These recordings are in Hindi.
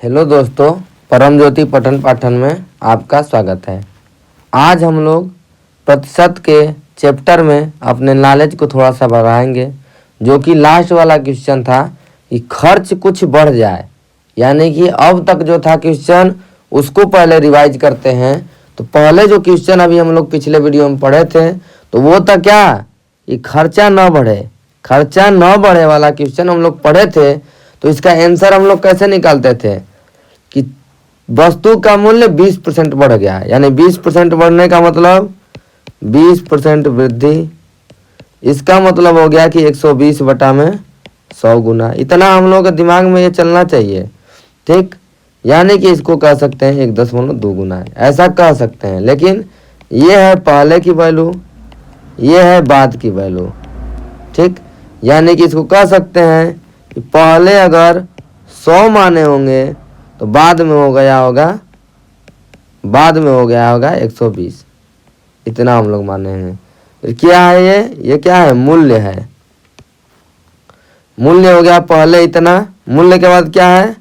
हेलो दोस्तों, परम ज्योति पठन पाठन में आपका स्वागत है। आज हम लोग प्रतिशत के चैप्टर में अपने नॉलेज को थोड़ा सा बढ़ाएंगे, जो कि लास्ट वाला क्वेश्चन था कि खर्च कुछ बढ़ जाए। यानी कि अब तक जो था क्वेश्चन उसको पहले रिवाइज करते हैं। तो पहले जो क्वेश्चन अभी हम लोग पिछले वीडियो में पढ़े थे तो वो था क्या कि खर्चा न बढ़े, खर्चा न बढ़े वाला क्वेश्चन हम लोग पढ़े थे। तो इसका आंसर हम लोग कैसे निकालते थे कि वस्तु का मूल्य 20% बढ़ गया, यानी 20% बढ़ने का मतलब 20% वृद्धि। इसका मतलब हो गया कि 120 बटा में 100 गुना। इतना हम लोग के दिमाग में ये चलना चाहिए, ठीक। यानी कि इसको कह सकते हैं 1.2 गुना है, ऐसा कह सकते हैं। लेकिन ये है पहले की वैल्यू, ये है बाद की वैल्यू, ठीक। यानी कि इसको कह सकते हैं कि पहले अगर 100 माने होंगे तो बाद में हो गया होगा 120। इतना हम लोग माने हैं। फिर क्या है ये क्या है? मूल्य है। मूल्य हो गया पहले इतना, मूल्य के बाद क्या है?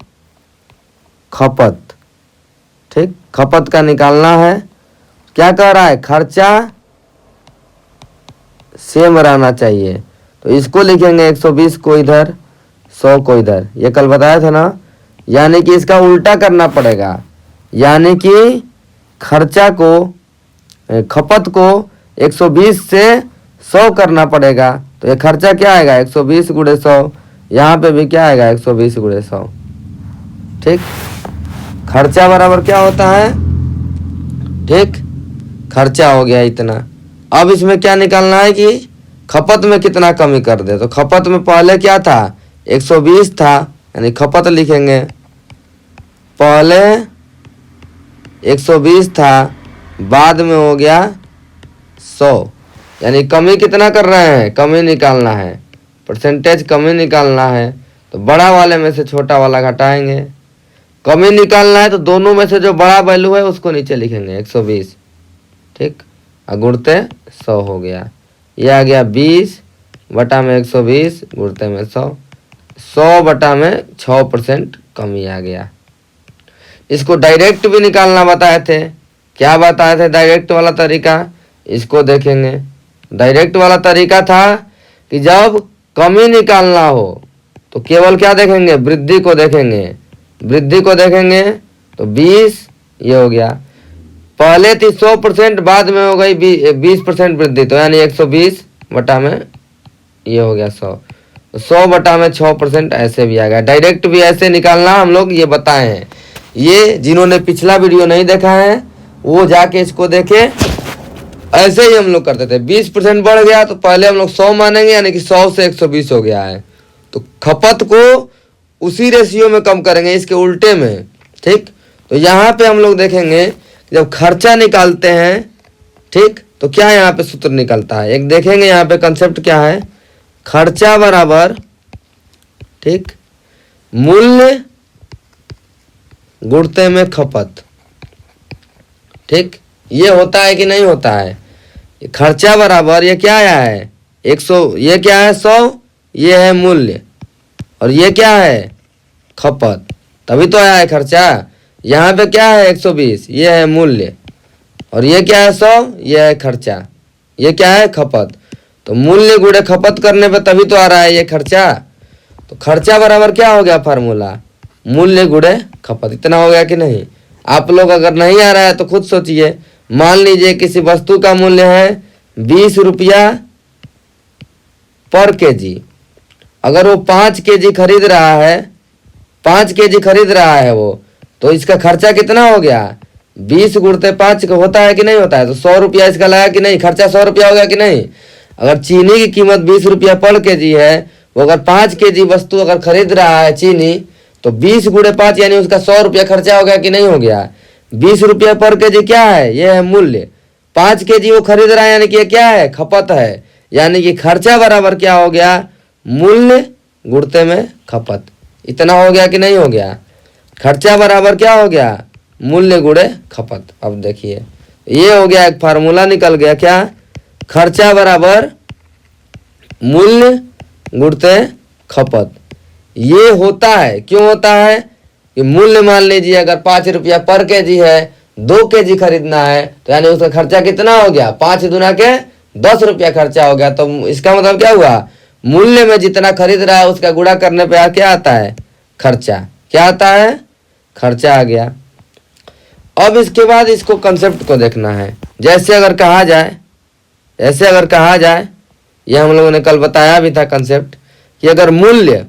खपत, ठीक। खपत का निकालना है। क्या कह रहा है? खर्चा सेम रहना चाहिए। तो इसको लिखेंगे 120 को इधर, 100 को इधर। ये कल बताया था ना। यानी कि इसका उल्टा करना पड़ेगा, यानी कि खर्चा को, खपत को 120 से 100 करना पड़ेगा। तो ये खर्चा क्या आएगा? 120 गुणे 100। यहाँ पे भी क्या आएगा? 120 गुणे 100, ठीक। खर्चा बराबर क्या होता है? ठीक, खर्चा हो गया इतना। अब इसमें क्या निकालना है कि खपत में कितना कमी कर दे। तो खपत में पहले क्या था? 120 था, यानी खपत लिखेंगे पहले 120 था, बाद में हो गया 100। यानी कमी कितना कर रहे हैं? कमी निकालना है, परसेंटेज कमी निकालना है। तो बड़ा वाले में से छोटा वाला घटाएंगे। कमी निकालना है तो दोनों में से जो बड़ा वैल्यू है उसको नीचे लिखेंगे 120, ठीक। गुणते 100 हो गया। ये आ गया 20 बटा में 120 गुणते में 100। 100 बटा में 6% कमी आ गया। इसको डायरेक्ट भी निकालना बताए थे। क्या बताए थे डायरेक्ट वाला तरीका? इसको देखेंगे। डायरेक्ट वाला तरीका था कि जब कमी निकालना हो तो केवल क्या देखेंगे? वृद्धि को देखेंगे। वृद्धि को देखेंगे तो 20 ये हो गया। पहले थी 100%, बाद में हो गई 20% वृद्धि, तो यानी 120 बटा में ये हो गया 100। 100 बटा में 6% ऐसे भी आ गया। डायरेक्ट भी ऐसे निकालना हम लोग ये बताए हैं। ये जिन्होंने पिछला वीडियो नहीं देखा है वो जाके इसको देखे। ऐसे ही हम लोग करते थे। 20% बढ़ गया तो पहले हम लोग 100 मानेंगे, यानी कि 100 से 120 हो गया है तो खपत को उसी रेशियो में कम करेंगे, इसके उल्टे में, ठीक। तो यहाँ पे हम लोग देखेंगे जब खर्चा निकालते हैं, ठीक, तो क्या यहाँ पे सूत्र निकलता है? एक देखेंगे यहाँ पे कंसेप्ट क्या है। खर्चा बराबर, ठीक, मूल्य गुणते में खपत, ठीक। ये होता है कि नहीं होता है? खर्चा बराबर ये क्या आया है? 100, ये क्या है? 100, ये है मूल्य, और ये क्या है? खपत। तभी तो आया है खर्चा। यहाँ पे क्या है? 120, ये है मूल्य, और ये क्या है? 100, ये है खर्चा। ये क्या है? खपत। तो मूल्य गुणे खपत करने पे तभी तो आ रहा है ये खर्चा। तो खर्चा बराबर क्या हो गया फार्मूला? मूल्य गुणे खपत। इतना हो गया कि नहीं? आप लोग अगर नहीं आ रहा है तो खुद सोचिए। मान लीजिए किसी वस्तु का मूल्य है 20 रुपया पर केजी। अगर वो 5 केजी खरीद रहा है, 5 केजी खरीद रहा है वो, तो इसका खर्चा कितना हो गया? 20 गुणते 5 का होता है कि नहीं होता है? तो 100 रुपया इसका लगा कि नहीं? खर्चा 100 रुपया हो गया कि नहीं? अगर चीनी की कीमत 20 रुपया पर केजी है, वो अगर 5 केजी वस्तु अगर खरीद रहा है चीनी, तो 20 गुणे 5 यानी उसका 100 रुपया खर्चा हो गया कि नहीं हो गया? 20 रुपया पर केजी क्या है? ये है मूल्य। 5 केजी वो खरीद रहा है, यानी कि ये क्या है? खपत है। यानी कि खर्चा बराबर क्या हो गया? मूल्य गुणते में खपत। इतना हो गया कि नहीं हो गया? खर्चा बराबर क्या हो गया? मूल्य गुणे खपत। अब देखिए ये हो गया, एक फार्मूला निकल गया। क्या? खर्चा बराबर मूल्य गुणते खपत। ये होता है, क्यों होता है? कि मूल्य मान लीजिए अगर 5 रुपया पर केजी है, 2 केजी खरीदना है, तो यानी उसका खर्चा कितना हो गया, 5 दूना के 10 रुपया खर्चा हो गया। तो इसका मतलब क्या हुआ, मूल्य में जितना खरीद रहा है उसका गुणा करने पे क्या आता है, खर्चा। क्या आता है, खर्चा आ गया। अब इसके बाद इसको कंसेप्ट को देखना है। जैसे अगर कहा जाए, ये हम लोगों ने कल बताया भी था कंसेप्ट, कि अगर मूल्य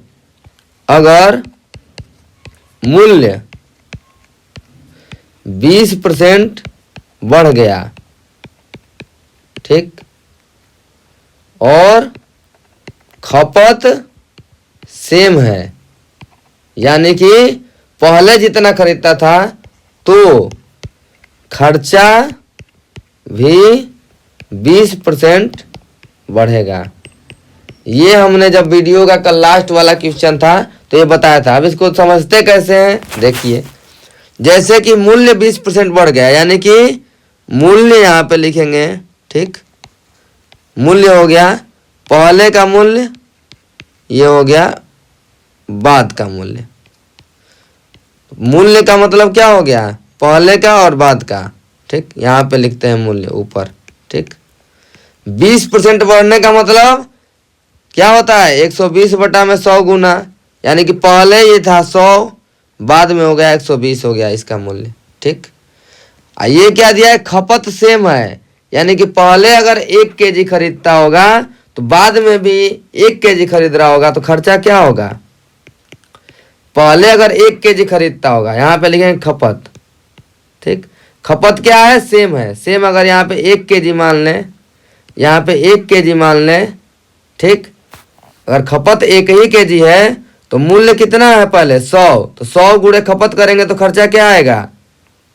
20% बढ़ गया, ठीक, और खपत सेम है, यानी कि पहले जितना खरीदता था तो खर्चा भी 20% बढ़ेगा। ये हमने जब वीडियो का कल लास्ट वाला क्वेश्चन था तो ये बताया था। अब इसको समझते कैसे हैं, देखिए। जैसे कि मूल्य 20% बढ़ गया, यानी कि मूल्य यहाँ पे लिखेंगे, ठीक, मूल्य हो गया पहले का मूल्य, ये हो गया बाद का मूल्य। मूल्य का मतलब क्या हो गया, पहले का और बाद का, ठीक, यहाँ पे लिखते हैं मूल्य ऊपर, ठीक। 20% बढ़ने का मतलब क्या होता है, 120 बटा में 100 गुना, यानी कि पहले ये था 100, बाद में हो गया 120 हो गया इसका मूल्य, ठीक। ये क्या दिया है, खपत सेम है, यानी कि पहले अगर 1 केजी खरीदता होगा तो बाद में भी 1 केजी खरीद रहा होगा, तो खर्चा क्या होगा, पहले अगर 1 केजी खरीदता होगा, यहाँ पे लिखेंगे खपत, ठीक। खपत क्या है, सेम है, सेम अगर यहाँ पे 1 केजी मान लें, यहाँ पे 1 केजी मान लें, ठीक। अगर खपत 1 ही केजी है तो मूल्य कितना है पहले 100, तो 100 गुणे खपत करेंगे तो खर्चा क्या आएगा,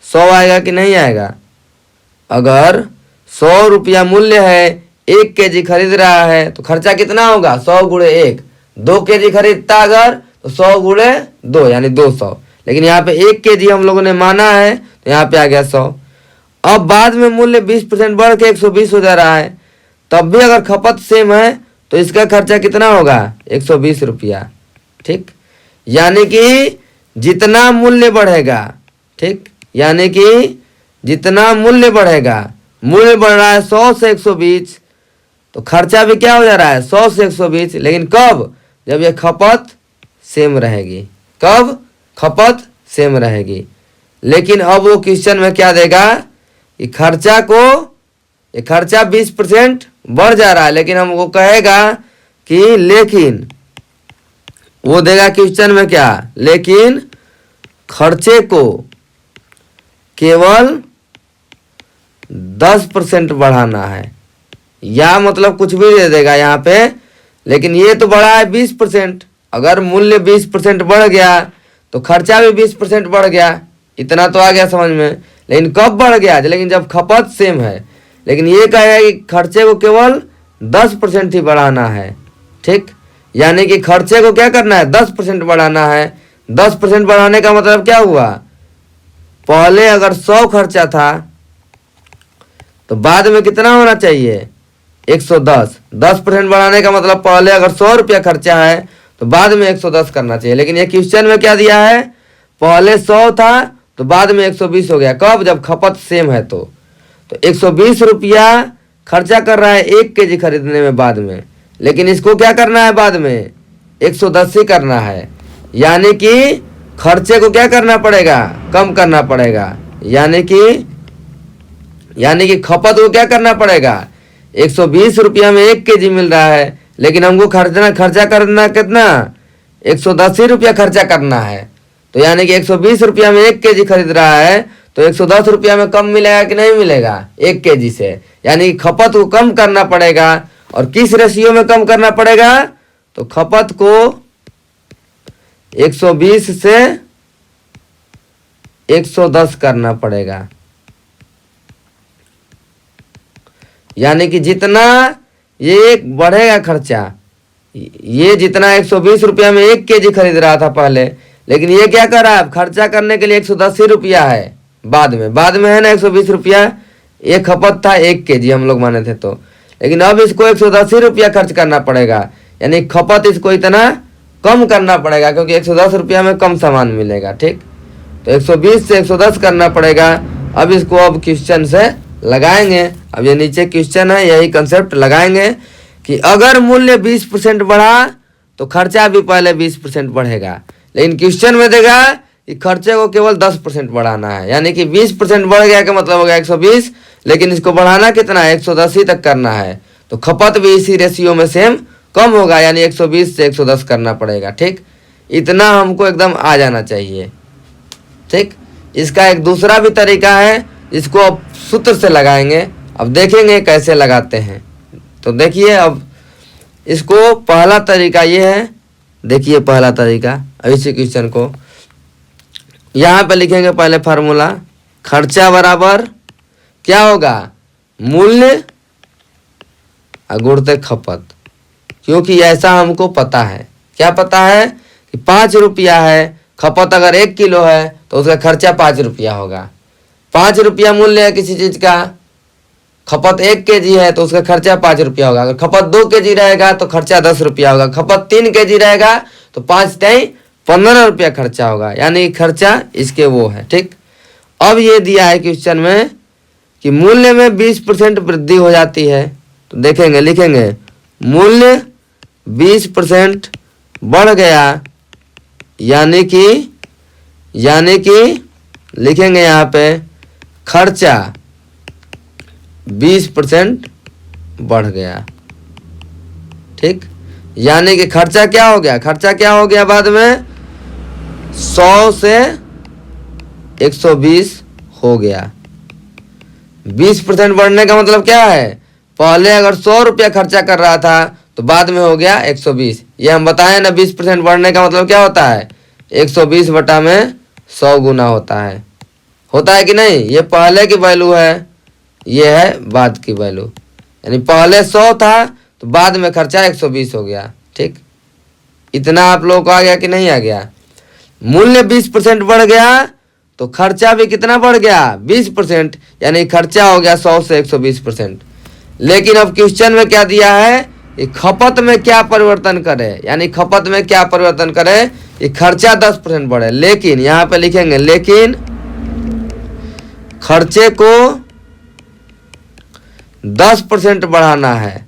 100 आएगा कि नहीं आएगा। अगर 100 रुपया मूल्य है, 1 केजी खरीद रहा है, तो खर्चा कितना होगा, 100 गुणे 1, 2 केजी खरीदता अगर तो 100 गुणे 2 यानी 200, लेकिन यहाँ पे 1 केजी हम लोगों ने माना है तो यहाँ पे आ गया 100। अब बाद में मूल्य 20% बढ़ के 120 हो जा रहा है, तब भी अगर खपत सेम है तो इसका खर्चा कितना होगा, 120 रुपया, ठीक। यानी कि जितना मूल्य बढ़ेगा, ठीक, यानी कि जितना मूल्य बढ़ेगा, मूल्य बढ़ रहा है 100 से 120, तो खर्चा भी क्या हो जा रहा है, 100 से 120, लेकिन कब, जब ये खपत सेम रहेगी। कब, खपत सेम रहेगी। लेकिन अब वो क्वेश्चन में क्या देगा कि ये खर्चा 20% बढ़ जा रहा है, लेकिन हमको कहेगा कि लेकिन, वो देगा क्वेश्चन में क्या, लेकिन खर्चे को केवल 10% बढ़ाना है, या मतलब कुछ भी दे देगा यहाँ पे, लेकिन ये तो बढ़ा है 20%। अगर मूल्य 20% बढ़ गया तो खर्चा भी 20% बढ़ गया, इतना तो आ गया समझ में। लेकिन कब बढ़ गया, लेकिन जब खपत सेम है। लेकिन ये कहेगा कि खर्चे को केवल 10% ही बढ़ाना है, ठीक। यानी कि खर्चे को क्या करना है, 10% बढ़ाना है। 10% बढ़ाने का मतलब क्या हुआ, पहले अगर 100 खर्चा था तो बाद में कितना होना चाहिए, 110। 10% बढ़ाने का मतलब पहले अगर 100 रुपया खर्चा है तो बाद में 110 करना चाहिए। लेकिन ये क्वेश्चन में क्या दिया है, पहले 100 था तो बाद में 120 हो गया। कब, जब खपत सेम है। तो 120 रुपया खर्चा कर रहा है 1 केजी खरीदने में बाद में, लेकिन इसको क्या करना है, बाद में 110 ही करना है। यानी कि खर्चे को क्या करना पड़ेगा, कम करना पड़ेगा। यानी कि खपत को क्या करना पड़ेगा, 120 रुपया में 1 केजी मिल रहा है, लेकिन हमको खर्चा करना कितना, 110 ही रुपया खर्चा करना है। तो यानी कि 120 रुपया में 1 केजी खरीद रहा है तो 110 रुपया में कम मिलेगा कि नहीं मिलेगा 1 केजी से। यानी कि खपत को कम करना पड़ेगा। और किस रेशियो में कम करना पड़ेगा, तो खपत को 120 से 110 करना पड़ेगा। यानी कि जितना ये बढ़ेगा खर्चा, ये जितना 120 रुपया में 1 केजी खरीद रहा था पहले, लेकिन ये क्या कर रहा है, खर्चा करने के लिए 110 ही रुपया है बाद में है ना 120 रुपया। ये खपत था 1 केजी हम लोग माने थे तो, लेकिन अब इसको 110 ही रुपया खर्च करना पड़ेगा। यानी खपत इसको इतना कम करना पड़ेगा, क्योंकि 110 रुपया में कम सामान मिलेगा। ठीक, तो 120 से 110 करना पड़ेगा। अब इसको अब क्वेश्चन से लगाएंगे। अब ये नीचे क्वेश्चन है, यही कंसेप्ट लगाएंगे कि अगर मूल्य 20% बढ़ा तो खर्चा भी पहले 20% बढ़ेगा, लेकिन क्वेश्चन में देगा कि खर्चे को केवल 10% बढ़ाना है। यानी कि 20% बढ़ गया का मतलब हो गया 120, लेकिन इसको बढ़ाना कितना है, 110 ही तक करना है। तो खपत भी इसी रेशियो में सेम कम होगा, यानी 120 से 110 करना पड़ेगा। ठीक, इतना हमको एकदम आ जाना चाहिए। ठीक, इसका एक दूसरा भी तरीका है, इसको अब सूत्र से लगाएंगे। अब देखेंगे कैसे लगाते हैं। तो देखिए, अब इसको पहला तरीका ये है, देखिए पहला तरीका। अब इसी क्वेश्चन को यहाँ पे लिखेंगे पहले फार्मूला, खर्चा बराबर क्या होगा, मूल्य गुणित खपत। क्योंकि ऐसा हमको पता है, क्या पता है कि 5 रुपया है, खपत अगर 1 किलो है तो उसका खर्चा 5 रुपया होगा। 5 रुपया मूल्य है किसी चीज का, खपत 1 केजी है तो उसका खर्चा 5 रुपया होगा। अगर खपत 2 केजी रहेगा तो खर्चा 10 रुपया होगा। खपत 3 केजी रहेगा तो 5 टाइम 15 रुपया खर्चा होगा, यानी खर्चा इसके वो है। ठीक, अब ये दिया है क्वेश्चन में कि मूल्य में 20% वृद्धि हो जाती है। तो देखेंगे, लिखेंगे मूल्य 20% बढ़ गया, यानी कि लिखेंगे यहाँ पे खर्चा 20% बढ़ गया। ठीक, यानी कि खर्चा क्या हो गया, खर्चा क्या हो गया बाद में 100 से 120 हो गया। 20% बढ़ने का मतलब क्या है, पहले अगर 100 रुपया खर्चा कर रहा था तो बाद में हो गया 120। ये हम बताएं ना, 20% बढ़ने का मतलब क्या होता है, 120 बटा में 100 गुना होता है कि नहीं। ये पहले की वैल्यू है, ये है बाद की वैल्यू, यानी पहले 100 था तो बाद में खर्चा 120 हो गया। ठीक, इतना आप लोगों को आ गया कि नहीं आ गया। मूल्य 20% बढ़ गया तो खर्चा भी कितना बढ़ गया, 20%, यानी खर्चा हो गया 100 से 120%। लेकिन अब क्वेश्चन में क्या दिया है कि खपत में क्या परिवर्तन करे, यानी खपत में क्या परिवर्तन करे कि खर्चा 10% बढ़े। लेकिन यहाँ पे लिखेंगे, लेकिन खर्चे को 10% बढ़ाना है।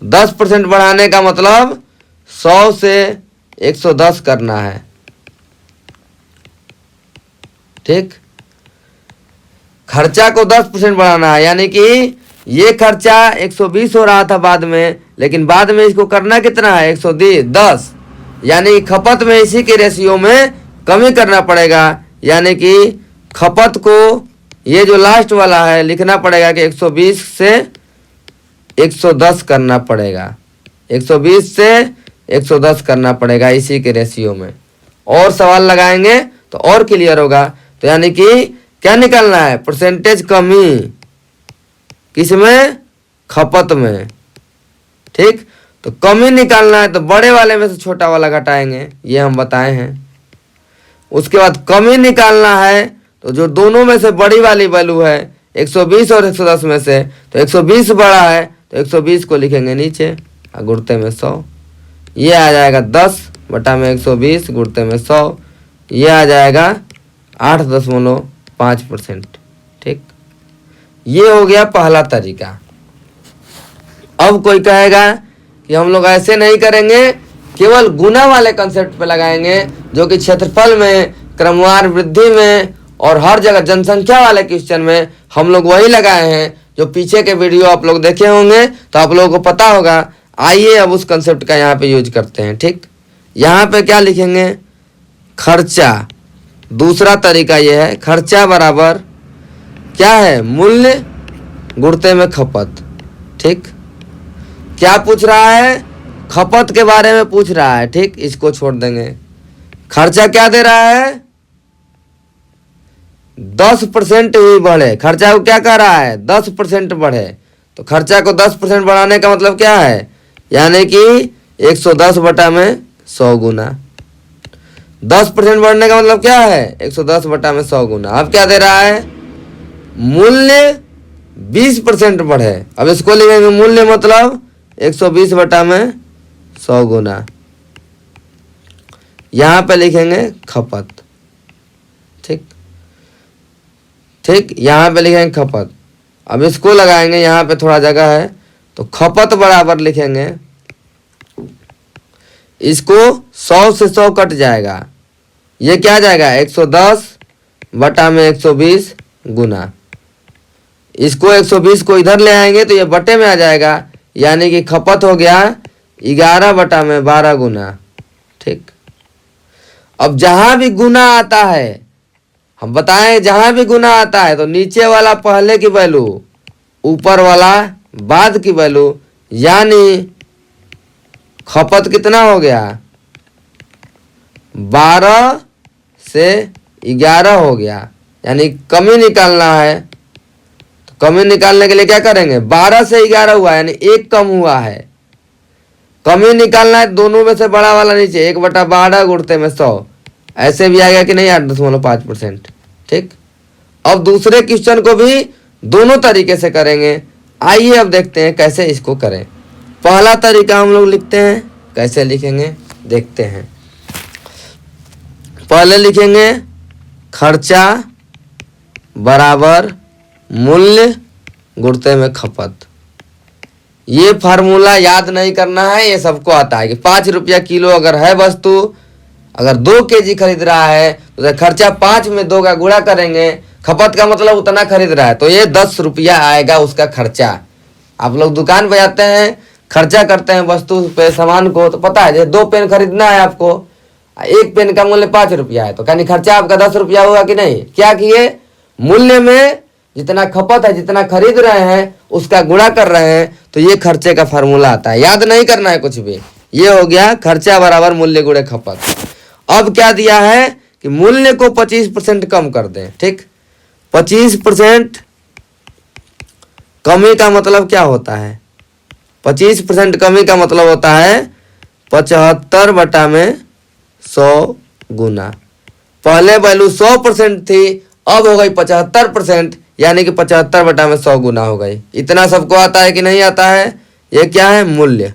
10% बढ़ाने का मतलब 100 से 110 करना है। ठीक, खर्चा को 10% बढ़ाना है, यानी कि ये खर्चा 120 हो रहा था बाद में, लेकिन बाद में इसको करना कितना है, 110, यानी खपत में इसी के रेशियो में कमी करना पड़ेगा। यानी कि खपत को ये जो लास्ट वाला है लिखना पड़ेगा कि 120 से 110 करना पड़ेगा, 120 से 110 करना पड़ेगा इसी के रेशियो में। और सवाल लगाएंगे तो और क्लियर होगा। तो यानी कि क्या निकालना है, परसेंटेज कमी किसमें, खपत में। ठीक, तो कमी निकालना है तो बड़े वाले में से छोटा वाला घटाएंगे, ये हम बताए हैं। उसके बाद कमी निकालना है तो जो दोनों में से बड़ी वाली वैल्यू है 120 और 110 में से, तो 120 बड़ा है तो 120 को लिखेंगे नीचे और गुणते में 100। ये आ जाएगा 10 बटा में 120 गुणते में 100, ये आ जाएगा 8.5%। ठीक, ये हो गया पहला तरीका। अब कोई कहेगा कि हम लोग ऐसे नहीं करेंगे, केवल गुना वाले कंसेप्ट पे लगाएंगे, जो कि क्षेत्रफल में, क्रमवार वृद्धि में और हर जगह जनसंख्या वाले क्वेश्चन में हम लोग वही लगाए हैं जो पीछे के वीडियो आप लोग देखे होंगे, तो आप लोगों को पता होगा। आइए अब उस कंसेप्ट का यहाँ पे यूज करते हैं। ठीक, यहाँ पे क्या लिखेंगे, खर्चा। दूसरा तरीका ये है, खर्चा बराबर क्या है, मूल्य गुणते में खपत। ठीक, क्या पूछ रहा है, खपत के बारे में पूछ रहा है। ठीक, इसको छोड़ देंगे। खर्चा क्या दे रहा है, 10% ही बढ़े। खर्चा को क्या कह रहा है, 10% बढ़े। तो खर्चा को 10% बढ़ाने का मतलब क्या है, यानी कि 110 बटा में 100 गुना। 10% बढ़ने का मतलब क्या है, 110 बटा में 100 गुना। अब क्या दे रहा है, मूल्य 20% बढ़े। अब इसको लिखेंगे मूल्य मतलब 120 बटा में 100 गुना। यहाँ पे लिखेंगे खपत। ठीक ठीक, यहाँ पे लिखेंगे खपत। अब इसको लगाएंगे, यहाँ पे थोड़ा जगह है तो खपत बराबर लिखेंगे, इसको 100 से 100 कट जाएगा, ये क्या आ जाएगा 110 बटा में 120 गुना। इसको 120 को इधर ले आएंगे तो ये बटे में आ जाएगा, यानी कि खपत हो गया 11 बटा में 12 गुना। ठीक, अब जहां भी गुना आता है हम बताएं, जहां भी गुना आता है तो नीचे वाला पहले की वैल्यू, ऊपर वाला बाद की वैल्यू, यानी खपत कितना हो गया 12 से 11 हो गया, यानी कमी निकालना है। तो कमी निकालने के लिए क्या करेंगे, 12 से 11 हुआ यानी एक कम हुआ है, कमी निकालना है, दोनों में से बड़ा वाला नीचे 1/12 गुणते में 100, ऐसे भी आएगा कि नहीं 8.5%। ठीक, अब दूसरे क्वेश्चन को भी दोनों तरीके से करेंगे। आइए अब देखते हैं कैसे इसको करें। पहला तरीका हम लोग लिखते हैं, कैसे लिखेंगे देखते हैं। पहले लिखेंगे खर्चा बराबर मूल्य गुणते में खपत। ये फार्मूला याद नहीं करना है, ये सबको आता है कि 5 रुपया किलो अगर है वस्तु, अगर 2 केजी खरीद रहा है तो खर्चा 5 में 2 का गुणा करेंगे, खपत का मतलब उतना खरीद रहा है तो ये 10 रुपया आएगा उसका खर्चा। आप लोग दुकान पे जाते हैं, खर्चा करते हैं वस्तु पे सामान को, तो पता है 2 पेन खरीदना है आपको, 1 पेन का मूल्य 5 रुपया है तो यानी खर्चा आपका 10 रुपया हुआ कि नहीं। क्या किए, मूल्य में जितना खपत है, जितना खरीद रहे हैं उसका गुणा कर रहे हैं, तो ये खर्चे का फार्मूला आता है। याद नहीं करना है कुछ भी, ये हो गया खर्चा बराबर मूल्य गुणे खपत। अब क्या दिया है कि मूल्य को 25% कम कर दें। ठीक, 25% कमी का मतलब क्या होता है, 25% कमी का मतलब होता है 75 बटा में 100 गुना। पहले वैल्यू 100% थी, अब हो गई 75%, यानी कि 75 बटा में 100 गुना हो गई। इतना सबको आता है कि नहीं आता है, ये क्या है मूल्य।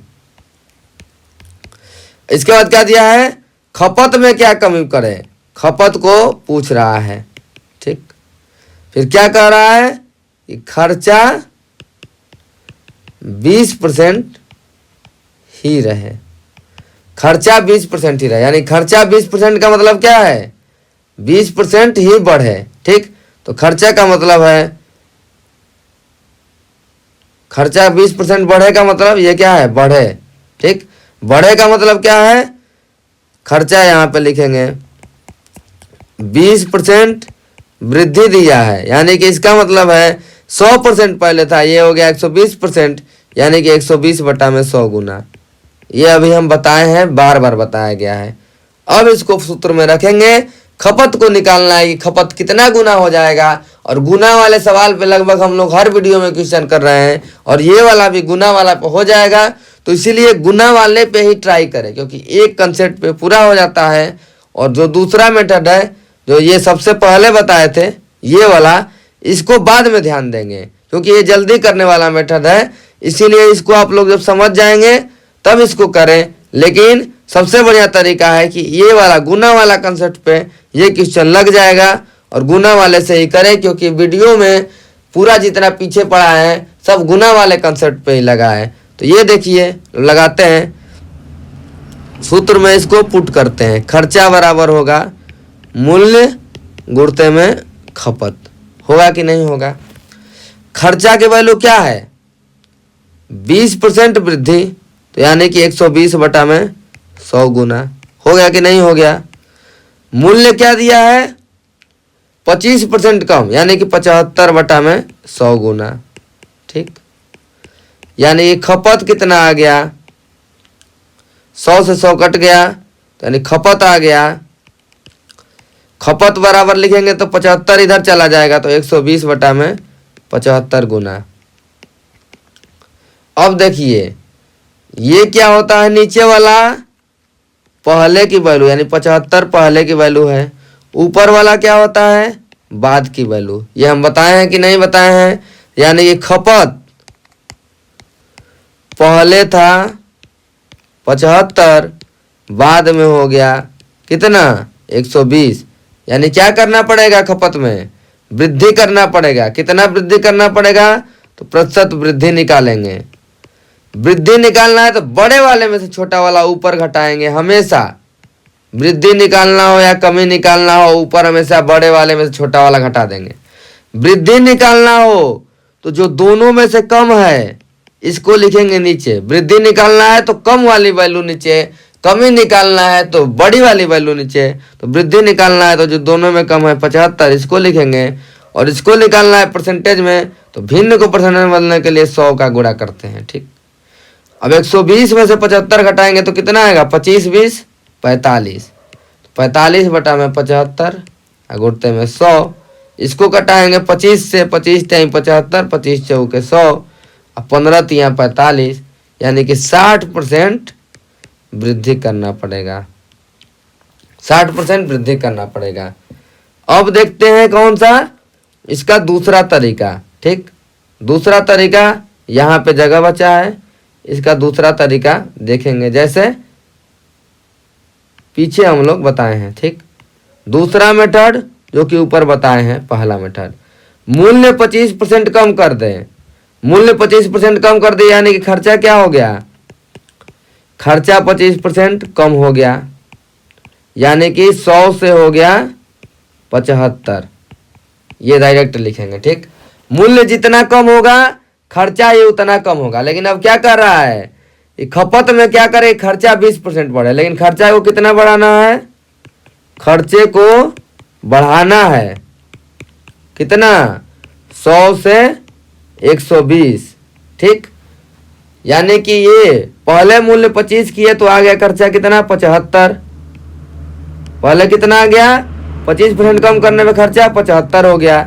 इसके बाद क्या दिया है, खपत में क्या कमी करें, खपत को पूछ रहा है। ठीक, फिर क्या कह रहा है कि खर्चा 20% ही रहे, खर्चा 20% ही रहे, यानी खर्चा 20% का मतलब क्या है 20% ही बढ़े। ठीक, तो खर्चा का मतलब है, खर्चा 20% बढ़े का मतलब ये क्या है बढ़े। ठीक, बढ़े का मतलब क्या है, खर्चा यहाँ पे लिखेंगे 20% वृद्धि दिया है, यानी कि इसका मतलब है 100% पहले था, ये हो गया 120%, यानी कि 120 बटा में 100 गुना। ये अभी हम बताए हैं, बार बार बताया गया है। अब इसको सूत्र में रखेंगे, खपत को निकालना है कि खपत कितना गुना हो जाएगा, और गुना वाले सवाल पे लगभग हम लोग हर वीडियो में क्वेश्चन कर रहे हैं, और ये वाला भी गुना वाला पे हो जाएगा, तो इसीलिए गुना वाले पे ही ट्राई करें, क्योंकि एक कंसेप्ट पे पूरा हो जाता है। और जो दूसरा मेथड है, जो ये सबसे पहले बताए थे ये वाला, इसको बाद में ध्यान देंगे, क्योंकि ये जल्दी करने वाला मेथड है, इसीलिए इसको आप लोग जब समझ जाएंगे तब इसको करें। लेकिन सबसे बढ़िया तरीका है कि ये वाला गुना वाला कंसेप्ट पे ये क्वेश्चन लग जाएगा, और गुना वाले से ही करें, क्योंकि वीडियो में पूरा जितना पीछे पड़ा है सब गुना वाले कंसेप्ट पे ही लगा है। तो ये देखिए लगाते हैं, सूत्र में इसको पुट करते हैं, खर्चा बराबर होगा मूल्य गुणते में खपत, होगा कि नहीं होगा। खर्चा के वैल्यू क्या है 20% वृद्धि, तो यानी कि 120 बटा में 100 गुना, हो गया कि नहीं हो गया। मूल्य क्या दिया है 25% कम, यानी कि 75 बटा में 100 गुना। ठीक, यानी खपत कितना आ गया, 100 से 100 कट गया, तो यानी खपत आ गया। खपत बराबर लिखेंगे तो 75 इधर चला जाएगा, तो 120 बटा में 75 गुना। अब देखिए ये क्या होता है, नीचे वाला पहले की वैल्यू, यानी 75 पहले की वैल्यू है, ऊपर वाला क्या होता है बाद की वैल्यू। ये हम बताए हैं कि नहीं बताए हैं, यानी ये खपत पहले था 75, बाद में हो गया कितना 120। यानी क्या करना पड़ेगा, खपत में वृद्धि करना पड़ेगा। कितना वृद्धि करना पड़ेगा, तो प्रतिशत वृद्धि निकालेंगे। वृद्धि निकालना है तो बड़े वाले में से छोटा वाला ऊपर घटाएंगे हमेशा। वृद्धि निकालना हो या कमी निकालना हो, ऊपर हमेशा बड़े वाले में से छोटा वाला घटा देंगे। वृद्धि निकालना हो तो जो दोनों में से कम है इसको लिखेंगे नीचे। वृद्धि निकालना है तो कम वाली वैल्यू नीचे, कमी निकालना है तो बड़ी वाली वैल्यू नीचे। तो वृद्धि निकालना है तो जो दोनों में कम है 75 इसको लिखेंगे, और इसको निकालना है परसेंटेज में तो भिन्न को परसेंटेज में बदलने के लिए 100 का गुणा करते हैं। ठीक, अब 120 में से 75 घटाएंगे तो कितना आएगा, 25 20 45। 45 बटा में 75 गुणते में 100। इसको कटाएंगे 25 से, 25 3 75, 25 चौके 100, अब 15 3 45, यानी कि 60% वृद्धि करना पड़ेगा। 60% वृद्धि करना पड़ेगा। अब देखते हैं कौन सा, इसका दूसरा तरीका। ठीक, दूसरा तरीका यहाँ पे जगह बचा है, इसका दूसरा तरीका देखेंगे जैसे पीछे हम लोग बताए हैं। ठीक, दूसरा मेथड जो कि ऊपर बताए हैं, पहला मेथड मूल्य 25% कम कर दें। मूल्य 25% कम कर दे, यानी कि खर्चा क्या हो गया, खर्चा 25% कम हो गया, यानी कि 100 से हो गया 75। ये डायरेक्ट लिखेंगे। ठीक, मूल्य जितना कम होगा खर्चा ये उतना कम होगा। लेकिन अब क्या कर रहा है, ये खपत में क्या करे, खर्चा 20% बढ़े, लेकिन खर्चा को कितना बढ़ाना है, खर्चे को बढ़ाना है कितना, 100 से 120। ठीक, यानी कि ये पहले मूल्य 25 किए तो आ गया खर्चा कितना 75। पहले कितना आ गया, 25% कम करने में खर्चा 75 हो गया।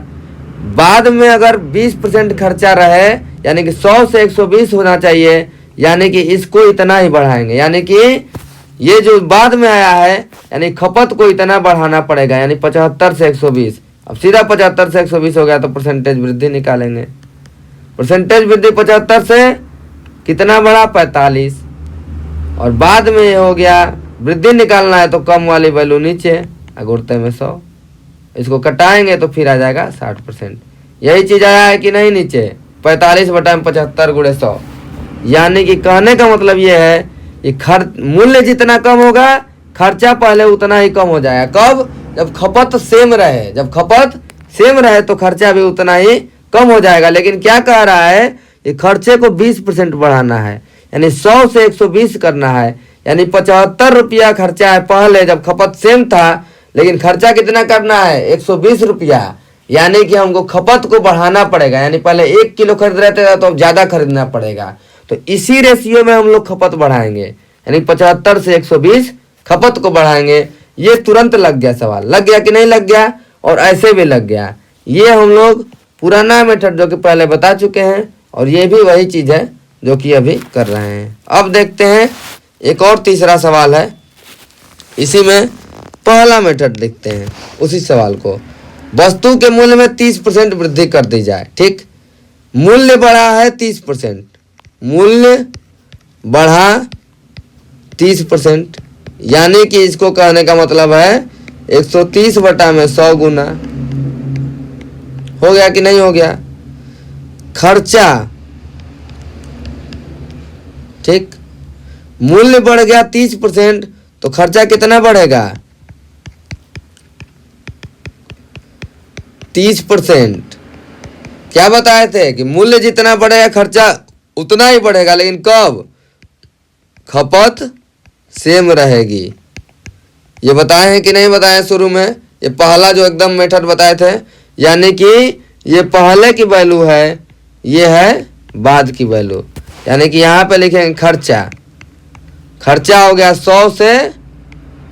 बाद में अगर 20% खर्चा रहे, यानी कि 100 से 120 होना चाहिए, यानी कि इसको इतना ही बढ़ाएंगे। यानी कि ये जो बाद में आया है, यानी खपत को इतना बढ़ाना पड़ेगा, यानी 75 से 120। अब सीधा 75 से 120 हो गया तो परसेंटेज वृद्धि निकालेंगे। परसेंटेज वृद्धि 75 से कितना बढ़ा 45, और बाद में ये हो गया वृद्धि निकालना है तो कम वाली वैल्यू नीचे गुणते में 100। इसको कटाएंगे तो फिर आ जाएगा 60%। यही चीज आया है कि नहीं नीचे, 45 बटा में 75 गुणे 100। यानी कि कहने का मतलब ये है कि मूल्य जितना कम होगा खर्चा पहले उतना ही कम हो जाएगा। कब, जब खपत सेम रहे। जब खपत सेम रहे तो खर्चा भी उतना ही कम हो जाएगा। लेकिन क्या कह रहा है कि खर्चे को 20% बढ़ाना है, यानी 100 से 120 करना है। यानी 75 रुपया खर्चा है पहले जब खपत सेम था, लेकिन खर्चा कितना करना है 120 रुपया। यानी कि हमको खपत को बढ़ाना पड़ेगा, यानी पहले 1 किलो खरीद रहे थे तो अब ज़्यादा खरीदना पड़ेगा। तो इसी रेशियो में हम लोग खपत बढ़ाएंगे, यानी 75 से 120 खपत को बढ़ाएंगे। ये तुरंत लग गया सवाल, लग गया कि नहीं लग गया, और ऐसे भी लग गया। ये हम लोग पुराना मेथड जो कि पहले बता चुके हैं, और ये भी वही चीज़ है जो कि अभी कर रहे हैं। अब देखते हैं एक और तीसरा सवाल है, इसी में पहला मेथड देखते हैं उसी सवाल को। वस्तु के मूल्य में 30% वृद्धि कर दी जाए। ठीक, मूल्य बढ़ा है 30%, मूल्य बढ़ा 30%, यानी कि इसको कहने का मतलब है 130 बटा में 100 गुना। हो गया कि नहीं हो गया, खर्चा। ठीक, मूल्य बढ़ गया 30% तो खर्चा कितना बढ़ेगा 30%। क्या बताए थे कि मूल्य जितना बढ़ेगा खर्चा उतना ही बढ़ेगा, लेकिन कब, खपत सेम रहेगी। ये बताए हैं कि नहीं बताए शुरू में, ये पहला जो एकदम मेथड बताए थे, यानी कि ये पहले की वैल्यू है, ये है बाद की वैल्यू। यानी कि यहाँ पे लिखेंगे खर्चा, खर्चा हो गया 100 से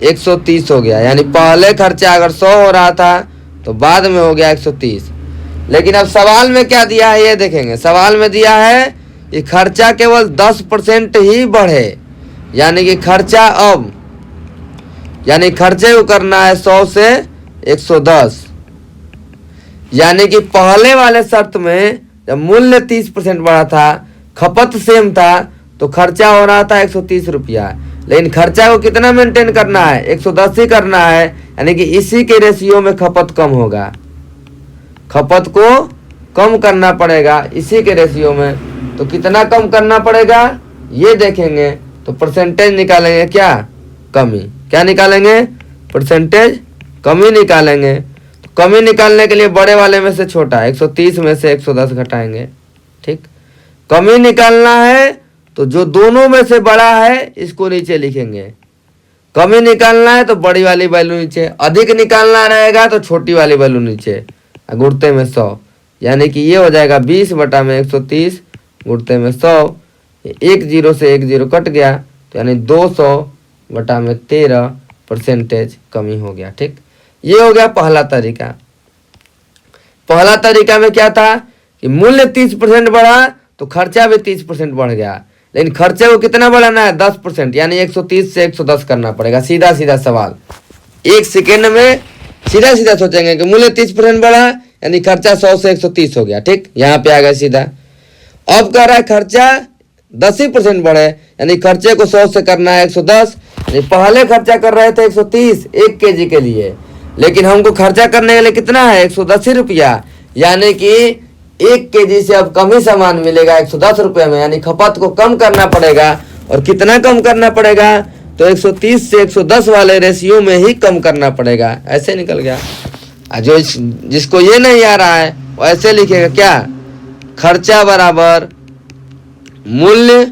130 हो गया, यानी पहले खर्चा अगर 100 हो रहा था तो बाद में हो गया 130। लेकिन अब सवाल में क्या दिया है ये देखेंगे। सवाल में दिया है कि खर्चा केवल 10% ही बढ़े, यानी कि खर्चा अब, यानी खर्चे को करना है 100 से 110। यानी कि पहले वाले शर्त में जब मूल्य 30% बढ़ा था, खपत सेम था, तो खर्चा हो रहा था 130 रुपया। लेकिन खर्चा को कितना मेंटेन करना है, 110 ही करना है, यानी कि इसी के रेशियो में खपत कम होगा, खपत को कम करना पड़ेगा इसी के रेशियो में। तो कितना कम करना पड़ेगा ये देखेंगे, तो परसेंटेज निकालेंगे क्या, कमी। क्या निकालेंगे, परसेंटेज कमी निकालेंगे। तो कमी निकालने के लिए बड़े वाले में से छोटा 130 में से 110 घटाएंगे। ठीक, कमी निकालना है तो जो दोनों में से बड़ा है इसको नीचे लिखेंगे, कमी निकालना है तो बड़ी वाली वैल्यू नीचे, अधिक निकालना रहेगा तो छोटी वाली वैल्यू नीचे, गुणते में 100, यानी कि ये हो जाएगा 20 बटा में 130 गुणते में 100, एक जीरो से एक जीरो कट गया, तो यानी 200 बटा में 13 परसेंटेज कमी हो गया। ठीक, ये हो गया पहला तरीका। पहला तरीका में क्या था कि मूल्य 30% बढ़ा तो खर्चा भी 30% बढ़ गया, लेकिन खर्चे को कितना बढ़ाना है, 10%, यानी 130 से 110 करना पड़ेगा। सीधा सीधा सवाल, एक सेकेंड में सीधा सीधा सोचेंगे कि मूल्य 30% बढ़ा यानी खर्चा 100 से 130 हो गया। ठीक, यहाँ पे आ गया सीधा। अब कह रहा है खर्चा 10% बढ़े, यानी खर्चे को 100 से करना है 110, यानी पहले खर्चा कर रहे थे 130 1 केजी के लिए, लेकिन हमको खर्चा करने के लिए कितना है, 110 रुपया, यानी कि 1 केजी से अब कम ही सामान मिलेगा 110 रुपये में, यानी खपत को कम करना पड़ेगा। और कितना कम करना पड़ेगा, तो 130 से 110 वाले रेशियो में ही कम करना पड़ेगा। ऐसे निकल गया। जो जिसको ये नहीं आ रहा है वो ऐसे लिखेगा क्या, खर्चा बराबर मूल्य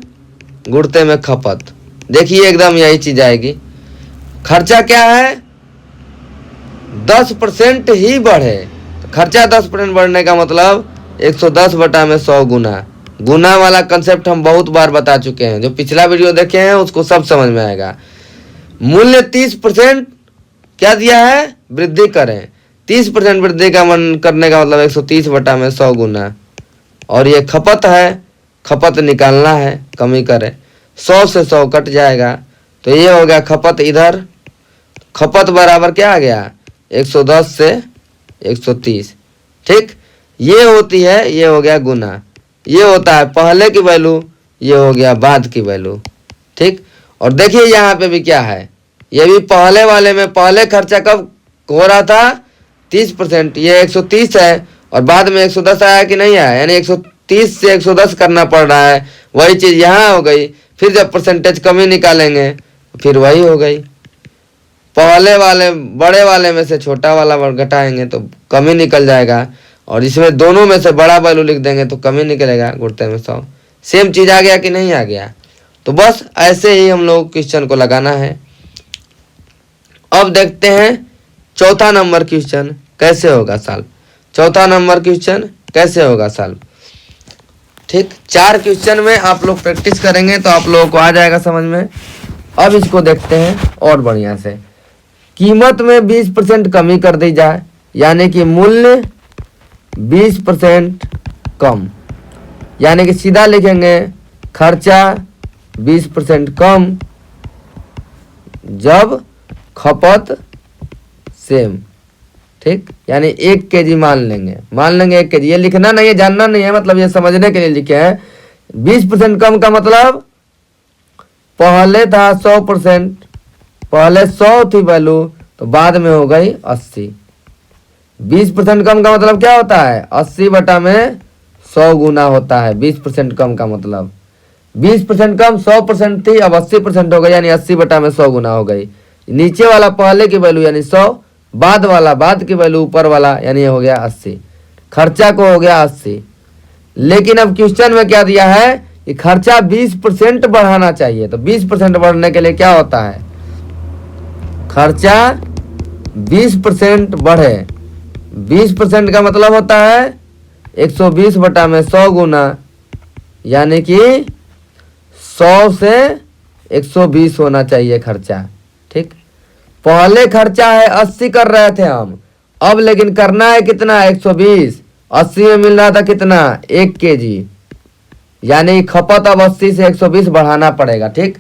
गुणते में खपत। देखिए एकदम यही चीज आएगी। खर्चा क्या है, 10% ही बढ़े, तो खर्चा 10% बढ़ने का मतलब 110 बटा में 100 गुना। गुना वाला कंसेप्ट हम बहुत बार बता चुके हैं, जो पिछला वीडियो देखे हैं उसको सब समझ में आएगा। मूल्य 30% क्या दिया है, वृद्धि करें, 30% वृद्धि का मन करने का मतलब 130 बटा में 100 गुना। और ये खपत है, खपत निकालना है, कमी करें, 100 से 100 कट जाएगा, तो ये हो गया खपत। इधर खपत बराबर क्या आ गया, 110 से 130। ठीक, ये होती है, ये हो गया गुना, ये होता है पहले की वैल्यू, ये हो गया बाद की वैल्यू। ठीक, और देखिए यहाँ पे भी क्या है, ये भी पहले वाले में पहले खर्चा कब हो रहा था, 30%, ये 130 है, और बाद में 110 आया कि नहीं आया, यानी 130 से 110 करना पड़ रहा है। वही चीज यहाँ हो गई। फिर जब परसेंटेज कमी निकालेंगे फिर वही हो गई, पहले वाले बड़े वाले में से छोटा वाला घटाएंगे तो कमी निकल जाएगा, और इसमें दोनों में से बड़ा वैल्यू लिख देंगे तो कमी निकलेगा गुणते में 100। सेम चीज आ गया कि नहीं आ गया। तो बस ऐसे ही हम लोग क्वेश्चन को लगाना है। अब देखते हैं चौथा नंबर क्वेश्चन कैसे होगा सॉल्व। चौथा नंबर क्वेश्चन कैसे होगा सॉल्व। ठीक, 4 क्वेश्चन में आप लोग प्रैक्टिस करेंगे तो आप लोगों को आ जाएगा समझ में। अब इसको देखते हैं और बढ़िया से। कीमत में 20% कमी कर दी जाए, यानी कि मूल्य 20% कम, यानी कि सीधा लिखेंगे खर्चा 20% कम जब खपत सेम। ठीक, यानी 1 केजी मान लेंगे 1 केजी, ये लिखना नहीं है, जानना नहीं है, मतलब ये समझने के लिए लिखे हैं। 20% कम का मतलब पहले था 100%, पहले 100 थी वैल्यू तो बाद में हो गई 80। 20% कम का मतलब क्या होता है, 80 बटा में 100 गुना होता है। 20% कम का मतलब 20% कम 100% थी, अब 80% हो गई, यानी 80 बटा में 100 गुना हो गई। नीचे वाला पहले की वैल्यू यानी 100, बाद वाला बाद की वैल्यू ऊपर वाला, यानी हो गया 80। खर्चा को हो गया 80। लेकिन अब क्वेश्चन में क्या दिया है कि खर्चा 20% बढ़ाना चाहिए, तो 20% बढ़ने के लिए क्या होता है, खर्चा 20% बढ़े। 20% का मतलब होता है 120 बटा में 100 गुना, यानी कि 100 से 120 होना चाहिए खर्चा। ठीक, पहले खर्चा है 80 कर रहे थे हम, अब लेकिन करना है कितना, 120। 80 में मिल रहा था कितना, 1 केजी, यानी खपत अब 80 से 120 बढ़ाना पड़ेगा। ठीक,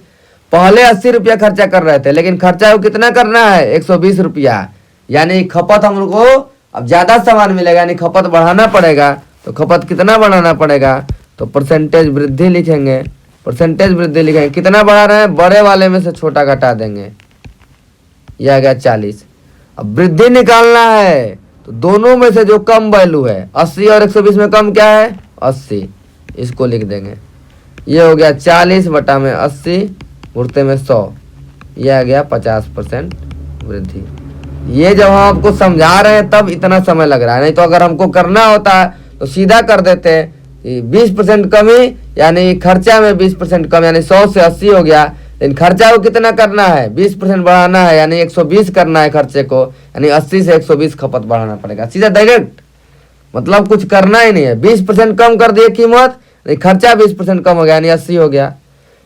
पहले 80 रुपया खर्चा कर रहे थे, लेकिन खर्चा को कितना करना है, 120 रुपया, यानी खपत हम लोग को अब ज्यादा सामान मिलेगा, यानी खपत बढ़ाना पड़ेगा। तो खपत कितना बढ़ाना पड़ेगा, तो परसेंटेज वृद्धि लिखेंगे, परसेंटेज वृद्धि लिखेंगे, कितना बढ़ा रहे हैं, बड़े वाले में से छोटा घटा देंगे, यह आ गया 40। अब वृद्धि निकालना है तो दोनों में से जो कम वैल्यू है 80 और 120 में कम क्या है 80, इसको लिख देंगे। ये हो गया 40 बटा में 80 गुणते में 100, यह आ गया 50% वृद्धि। ये जब हम आपको समझा रहे हैं तब इतना समय लग रहा है, नहीं तो अगर हमको करना होता तो सीधा कर देते हैं कि 20% कमी यानी खर्चा में 20% कम, यानी 100 से 80 हो गया। लेकिन खर्चा को कितना करना है 20% बढ़ाना है, यानी 120 करना है खर्चे को, यानी 80 से 120 खपत बढ़ाना पड़ेगा, सीधा डायरेक्ट, मतलब कुछ करना ही नहीं है। 20% कम कर दिए कीमत, खर्चा 20% कम हो गया यानी 80 हो गया।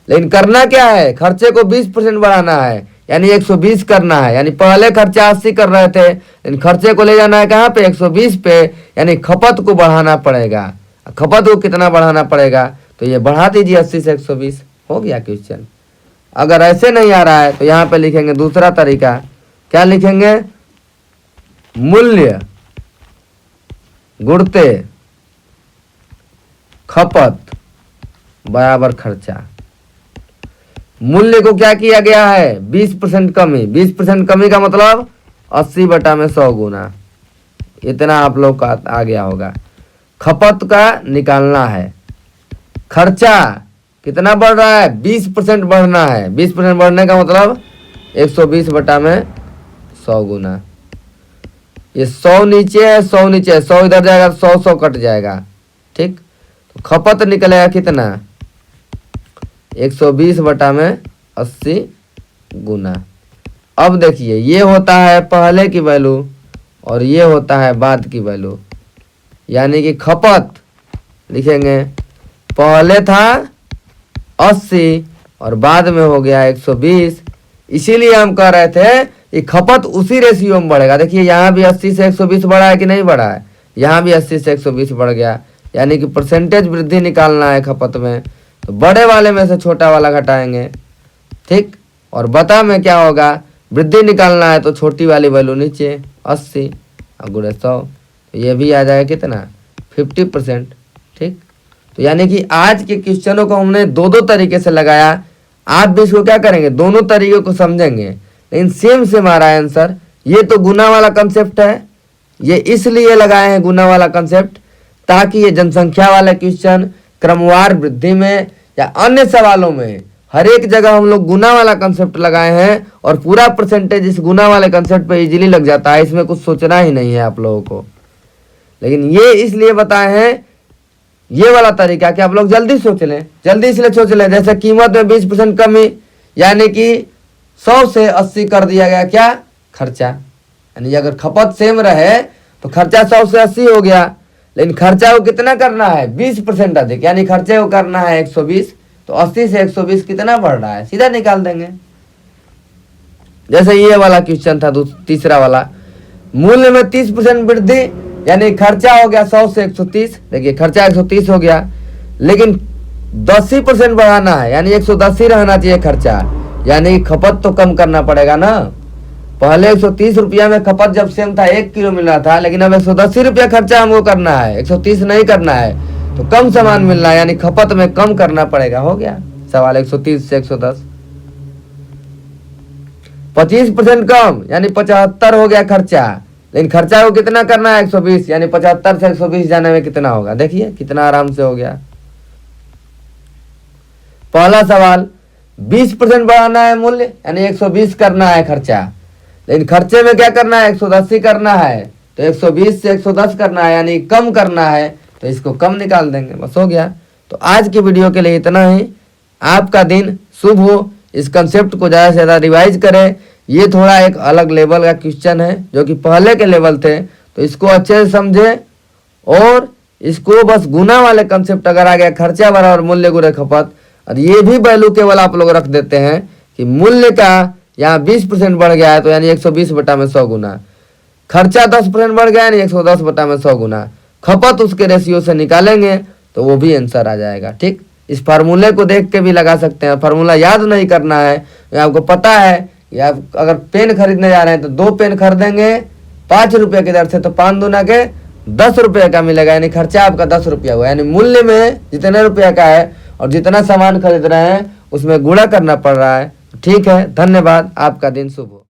लेकिन करना क्या है, खर्चे को 20% बढ़ाना है यानी 120 करना है, यानी पहले खर्चा 80 कर रहे थे लेकिन खर्चे को ले जाना है कहाँ पे 120 पे, यानी खपत को बढ़ाना पड़ेगा। खपत को कितना बढ़ाना पड़ेगा, तो ये बढ़ा दीजिए 80 से 120, हो गया क्वेश्चन। अगर ऐसे नहीं आ रहा है तो यहाँ पे लिखेंगे दूसरा तरीका, क्या लिखेंगे, मूल्य गुणते खपत बराबर खर्चा। मूल्य को क्या किया गया है 20% कमी, 20% कमी का मतलब 80 बटा में 100 गुना, इतना आप लोग का आ गया होगा। खपत का निकालना है, खर्चा कितना बढ़ रहा है 20% बढ़ना है, 20% बढ़ने का मतलब 120 बटा में 100 गुना। ये 100 नीचे है 100 नीचे है, 100 इधर जाएगा 100 कट जाएगा, ठीक। तो खपत निकलेगा कितना 120 बटा में 80 गुना। अब देखिए ये होता है पहले की वैल्यू और ये होता है बाद की वैल्यू, यानी कि खपत लिखेंगे पहले था 80 और बाद में हो गया 120, इसीलिए हम कह रहे थे कि खपत उसी रेशियो में बढ़ेगा। देखिए यहाँ भी 80 से 120 बढ़ा है कि नहीं बढ़ा है, यहाँ भी 80 से 120 बढ़ गया, यानी कि परसेंटेज वृद्धि निकालना है खपत में, तो बड़े वाले में से छोटा वाला घटाएंगे, ठीक। और बता में क्या होगा, वृद्धि निकालना है तो छोटी वाली वैल्यू नीचे 80 और गुणे 100, तो ये भी आ जाएगा कितना 50%, ठीक। तो यानी कि आज के क्वेश्चनों को हमने दो दो तरीके से लगाया, आप भी इसको क्या करेंगे दोनों तरीके को समझेंगे, लेकिन सेम आ रहा है आंसर। ये तो गुना वाला कंसेप्ट है, ये इसलिए लगाए हैं गुना वाला कंसेप्ट ताकि ये जनसंख्या वाला क्वेश्चन, क्रमवार वृद्धि में या अन्य सवालों में हर एक जगह हम लोग गुना वाला कंसेप्ट लगाए हैं और पूरा परसेंटेज इस गुना वाले कंसेप्ट पे इजीली लग जाता है, इसमें कुछ सोचना ही नहीं है आप लोगों को। लेकिन ये इसलिए बताए हैं ये वाला तरीका कि आप लोग जल्दी सोच लें, जल्दी इसलिए सोच लें, जैसे कीमत में 20% कमी यानी कि 100 से 80 कर दिया गया क्या खर्चा, यानी अगर खपत सेम रहे तो खर्चा 100 से 80 हो गया, लेकिन खर्चा को कितना करना है 20% अधिक, यानी खर्चे को करना है 120, तो 80 से 120 कितना बढ़ रहा है सीधा निकाल देंगे। जैसे ये वाला क्वेश्चन था तीसरा वाला, मूल्य में 30% वृद्धि यानी खर्चा हो गया 100 से 130, देखिए खर्चा 130 हो गया, लेकिन 10% बढ़ाना है यानी 110 ही रहना चाहिए खर्चा, यानी खपत तो कम करना पड़ेगा ना। पहले 130 रुपया में खपत जब सेम था 1 किलो मिल रहा था, लेकिन अब 110 रुपया खर्चा हमको करना है, 130 नहीं करना है, तो कम सामान मिल रहा है यानी खपत में कम करना पड़ेगा। हो गया सवाल 130 से 110। 25% कम यानी 75 हो गया खर्चा, लेकिन खर्चा को कितना करना है 120, यानी 75 से 120 जाने में कितना होगा, देखिए कितना आराम से हो गया। पहला सवाल 20% बढ़ाना है मूल्य यानी 120 करना है खर्चा, लेकिन खर्चे में क्या करना है 110 करना है, तो 120 से 110 करना है यानी कम करना है, तो इसको कम निकाल देंगे, बस हो गया। तो आज की वीडियो के लिए इतना ही। आपका दिन शुभ हो, इस कंसेप्ट को ज़्यादा से ज़्यादा रिवाइज करें। ये थोड़ा एक अलग लेवल का क्वेश्चन है जो कि पहले के लेवल थे, तो इसको अच्छे से समझे और इसको बस गुना वाले कंसेप्ट अगर आ गया खर्चा बराबर मूल्य गुणे खपत, और ये भी वैल्यू केवल आप लोग रख देते हैं कि मूल्य का यहाँ 20% बढ़ गया है तो यानी 120 बटा में 100 गुना, खर्चा 10% बढ़ गया यानी 110 बटा में 100 गुना, खपत उसके रेशियो से निकालेंगे तो वो भी आंसर आ जाएगा, ठीक। इस फार्मूले को देख के भी लगा सकते हैं, फार्मूला याद नहीं करना है, आपको पता है कि आप अगर पेन खरीदने जा रहे हैं तो 2 पेन खरीदेंगे 5 रुपये की दर से, तो 5 दूना के 10 रुपये का मिलेगा, यानी खर्चा आपका 10 रुपया हुआ, यानी मूल्य में जितने रुपये का है और जितना सामान खरीद रहे हैं उसमें गुणा करना पड़ रहा है। ठीक है, धन्यवाद, आपका दिन शुभ हो।